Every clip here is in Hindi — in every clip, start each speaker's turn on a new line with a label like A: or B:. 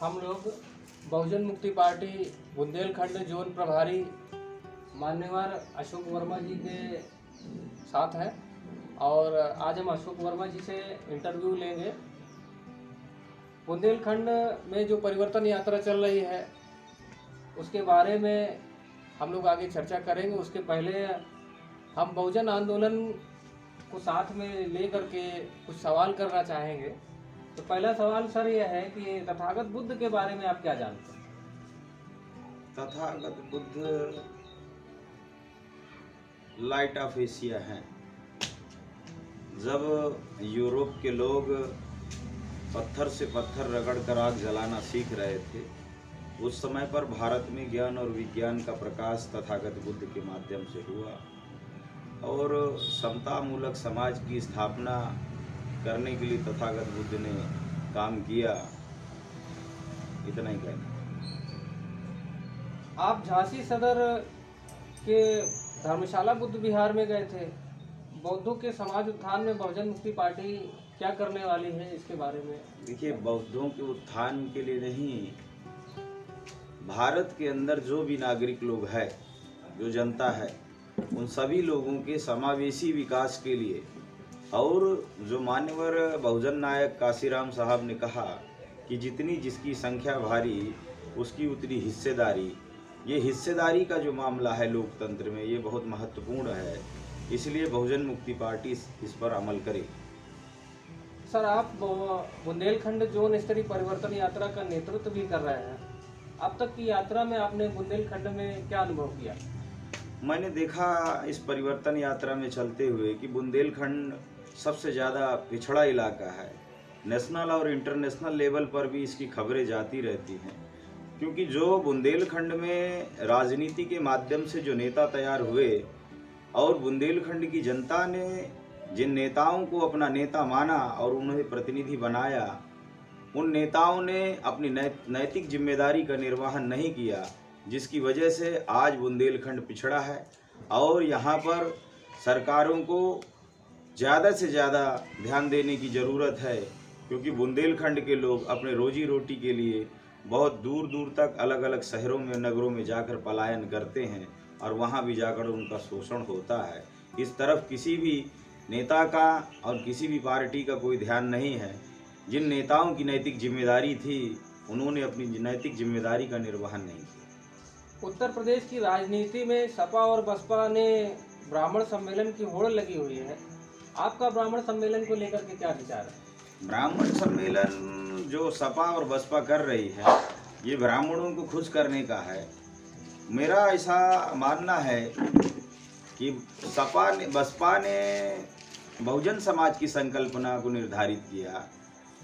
A: हम लोग बहुजन मुक्ति पार्टी बुंदेलखंड जोन प्रभारी मान्यवर अशोक वर्मा जी के साथ हैं और आज हम अशोक वर्मा जी से इंटरव्यू लेंगे। बुंदेलखंड में जो परिवर्तन यात्रा चल रही है उसके बारे में हम लोग आगे चर्चा करेंगे। उसके पहले हम बहुजन आंदोलन को साथ में ले करके कुछ सवाल करना चाहेंगे। तो पहला सवाल सर यह है कि तथागत बुद्ध के बारे में आप क्या जानते हैं?
B: Tathagata Buddha light of Asia हैं। जब यूरोप के लोग पत्थर से पत्थर रगड़ कर आग जलाना सीख रहे थे, उस समय पर भारत में ज्ञान और विज्ञान का प्रकाश तथागत बुद्ध के माध्यम से हुआ और समतामूलक समाज की स्थापना करने के लिए तथागत बुद्ध ने काम किया। इतना ही कहना।
A: आप झांसी सदर के धर्मशाला बुद्ध विहार में गए थे। बौद्धों के समाज उत्थान में बहुजन मुक्ति पार्टी क्या करने वाली है, इसके बारे में?
B: देखिए, बौद्धों के उत्थान के लिए नहीं, भारत के अंदर जो भी नागरिक लोग हैं, जो जनता है, उन सभी लोगों के समावेशी विकास के लिए और जो मान्यवर बहुजन नायक काशीराम साहब ने कहा कि जितनी जिसकी संख्या भारी उसकी उतनी हिस्सेदारी, ये हिस्सेदारी का जो मामला है लोकतंत्र में, ये बहुत महत्वपूर्ण है। इसलिए बहुजन मुक्ति पार्टी इस पर अमल करे।
A: सर, आप बुंदेलखंड जोन स्तरीय परिवर्तन यात्रा का नेतृत्व भी कर रहे हैं। अब तक की यात्रा में आपने बुंदेलखंड में क्या अनुभव किया?
B: मैंने देखा इस परिवर्तन यात्रा में चलते हुए कि बुंदेलखंड सबसे ज़्यादा पिछड़ा इलाका है। नेशनल और इंटरनेशनल लेवल पर भी इसकी खबरें जाती रहती हैं, क्योंकि जो बुंदेलखंड में राजनीति के माध्यम से जो नेता तैयार हुए और बुंदेलखंड की जनता ने जिन नेताओं को अपना नेता माना और उन्हें प्रतिनिधि बनाया, उन नेताओं ने अपनी नैतिक जिम्मेदारी का निर्वहन नहीं किया, जिसकी वजह से आज बुंदेलखंड पिछड़ा है। और यहाँ पर सरकारों को ज़्यादा से ज़्यादा ध्यान देने की ज़रूरत है, क्योंकि बुंदेलखंड के लोग अपने रोजी रोटी के लिए बहुत दूर दूर तक अलग अलग शहरों में, नगरों में जाकर पलायन करते हैं और वहाँ भी जाकर उनका शोषण होता है। इस तरफ किसी भी नेता का और किसी भी पार्टी का कोई ध्यान नहीं है। जिन नेताओं की नैतिक जिम्मेदारी थी, उन्होंने अपनी नैतिक जिम्मेदारी का निर्वहन नहीं किया।
A: उत्तर प्रदेश की राजनीति में सपा और बसपा ने ब्राह्मण सम्मेलन की होड़ लगी हुई है। आपका ब्राह्मण सम्मेलन को लेकर के क्या विचार है?
B: ब्राह्मण सम्मेलन जो सपा और बसपा कर रही है, ये ब्राह्मणों को खुश करने का है। मेरा ऐसा मानना है कि बसपा ने बहुजन समाज की संकल्पना को निर्धारित किया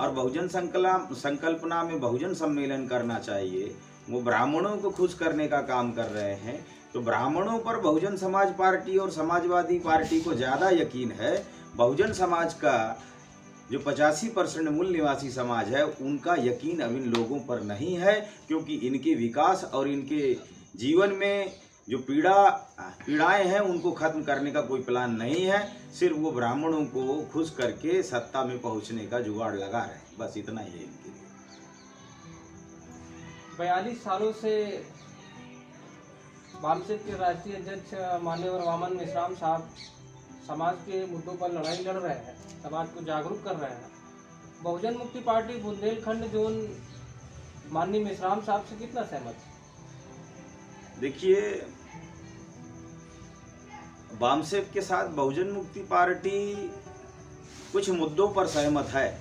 B: और बहुजन संकल्पना में बहुजन सम्मेलन करना चाहिए। वो ब्राह्मणों को खुश करने का काम कर रहे हैं, तो ब्राह्मणों पर बहुजन समाज पार्टी और समाजवादी पार्टी को ज़्यादा यकीन है। बहुजन समाज का जो 85% मूल निवासी समाज है, उनका यकीन अब इन लोगों पर नहीं है, क्योंकि इनके विकास और इनके जीवन में जो पीड़ाएं हैं उनको खत्म करने का कोई प्लान नहीं है। सिर्फ वो ब्राह्मणों को खुश करके सत्ता में पहुंचने का जुगाड़ लगा रहे हैं, बस इतना ही है इनके लिए।
A: 42 सालों से वामसेप के राष्ट्रीय अध्यक्ष मान्यवर वामन मिश्राम साहब समाज के मुद्दों पर लड़ाई लड़ रहे हैं, समाज को जागरूक कर रहे हैं। बहुजन मुक्ति पार्टी बुंदेलखंड जोन माननीय मिश्राम साहब से कितना सहमत है?
B: देखिए, वामसेप के साथ बहुजन मुक्ति पार्टी कुछ मुद्दों पर सहमत है।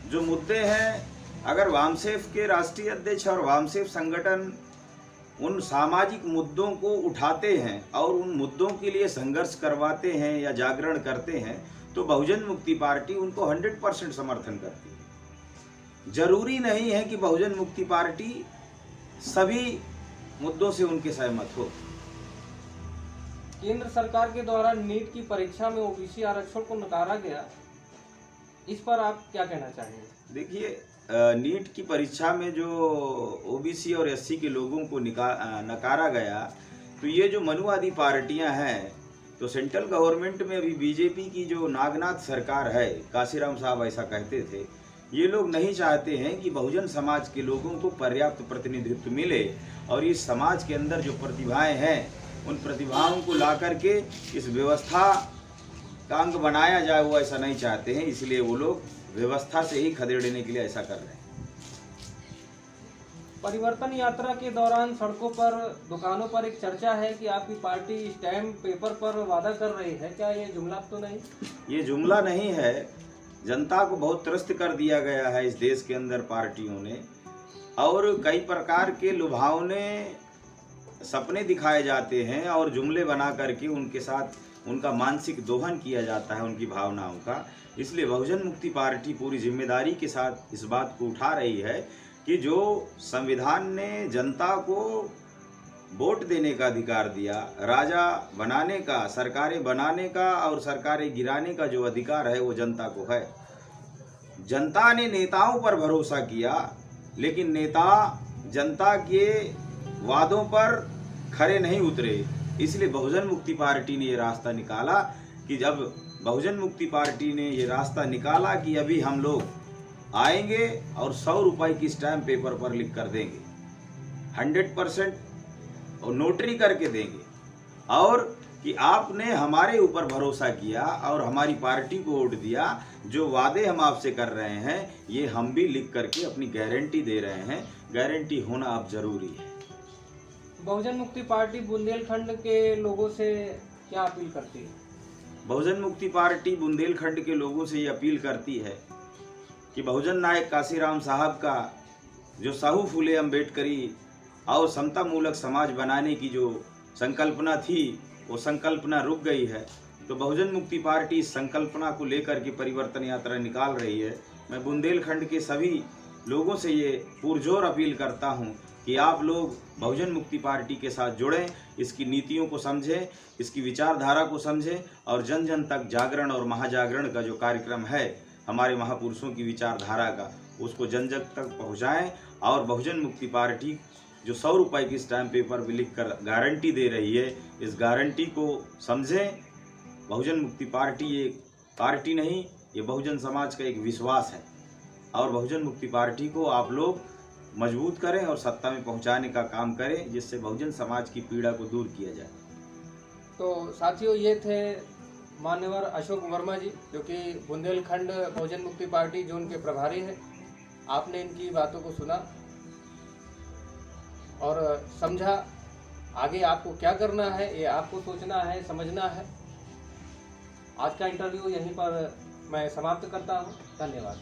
B: जो मुद्दे हैं, अगर वामसेप के राष्ट्रीय अध्यक्ष और वामसेप संगठन उन सामाजिक मुद्दों को उठाते हैं और उन मुद्दों के लिए संघर्ष करवाते हैं या जागरण करते हैं, तो बहुजन मुक्ति पार्टी उनको 100% समर्थन करती है। जरूरी नहीं है कि बहुजन मुक्ति पार्टी सभी मुद्दों से उनके सहमत हो।
A: केंद्र सरकार के द्वारा नीट की परीक्षा में ओबीसी आरक्षण को नकारा गया, इस पर आप क्या कहना चाहेंगे?
B: देखिए, नीट की परीक्षा में जो ओबीसी और एससी के लोगों को नकारा गया, तो ये जो मनुवादी पार्टियां हैं, तो सेंट्रल गवर्नमेंट में अभी बीजेपी की जो नागनाथ सरकार है, काशीराम साहब ऐसा कहते थे ये लोग नहीं चाहते हैं कि बहुजन समाज के लोगों को पर्याप्त प्रतिनिधित्व मिले और इस समाज के अंदर जो प्रतिभाएं हैं उन प्रतिभाओं को ला करके इस व्यवस्था का अंग बनाया जाए, वो ऐसा नहीं चाहते हैं। इसलिए वो लोग व्यवस्था से ही खदेड़ने के लिए ऐसा कर रहे हैं।
A: परिवर्तन यात्रा के दौरान सड़कों पर, दुकानों पर एक चर्चा है कि आपकी पार्टी स्टैम्प पेपर पर वादा कर रही है। क्या ये जुमला तो नहीं?
B: ये जुमला नहीं है। जनता को बहुत त्रस्त कर दिया गया है इस देश के अंदर पार्टियों ने, और कई प्रकार के लुभावने सपने दिखाए जाते हैं और जुमले बना करके उनके साथ उनका मानसिक दोहन किया जाता है, उनकी भावनाओं का। इसलिए बहुजन मुक्ति पार्टी पूरी जिम्मेदारी के साथ इस बात को उठा रही है कि जो संविधान ने जनता को वोट देने का अधिकार दिया, राजा बनाने का, सरकारें बनाने का और सरकारें गिराने का जो अधिकार है वो जनता को है। जनता ने नेताओं पर भरोसा किया, लेकिन नेता जनता के वादों पर खरे नहीं उतरे। इसलिए बहुजन मुक्ति पार्टी ने ये रास्ता निकाला कि जब बहुजन मुक्ति पार्टी ने ये रास्ता निकाला कि अभी हम लोग आएंगे और 100 रुपए की स्टैम्प पेपर पर लिख कर देंगे, 100% और नोटरी करके देंगे, और कि आपने हमारे ऊपर भरोसा किया और हमारी पार्टी को वोट दिया, जो वादे हम आपसे कर रहे हैं ये हम भी लिख करके अपनी गारंटी दे रहे हैं। गारंटी होना अब जरूरी है।
A: बहुजन मुक्ति पार्टी बुंदेलखंड के लोगों से क्या अपील करती है?
B: बहुजन मुक्ति पार्टी बुंदेलखंड के लोगों से ये अपील करती है कि बहुजन नायक काशीराम साहब का जो साहू फूले अम्बेडकरी और समता मूलक समाज बनाने की जो संकल्पना थी, वो संकल्पना रुक गई है। तो बहुजन मुक्ति पार्टी इस संकल्पना को लेकर के परिवर्तन यात्रा निकाल रही है। मैं बुंदेलखंड के सभी लोगों से ये पुरजोर अपील करता हूँ कि आप लोग बहुजन मुक्ति पार्टी के साथ जुड़ें, इसकी नीतियों को समझें, इसकी विचारधारा को समझें और जन जन तक जागरण और महाजागरण का जो कार्यक्रम है हमारे महापुरुषों की विचारधारा का, उसको जन जन तक पहुँचाएँ। और बहुजन मुक्ति पार्टी जो 100 रुपए की स्टैम्प पेपर भी लिख कर गारंटी दे रही है, इस गारंटी को समझें। बहुजन मुक्ति पार्टी ये पार्टी नहीं, ये बहुजन समाज का एक विश्वास है, और बहुजन मुक्ति पार्टी को आप लोग मजबूत करें और सत्ता में पहुंचाने का काम करें, जिससे बहुजन समाज की पीड़ा को दूर किया जाए।
A: तो साथियों, ये थे मान्यवर अशोक वर्मा जी, जो कि बुंदेलखंड बहुजन मुक्ति पार्टी जोन के प्रभारी हैं। आपने इनकी बातों को सुना और समझा। आगे आपको क्या करना है ये आपको सोचना है, समझना है। आज का इंटरव्यू यहीं पर मैं समाप्त करता हूँ। धन्यवाद।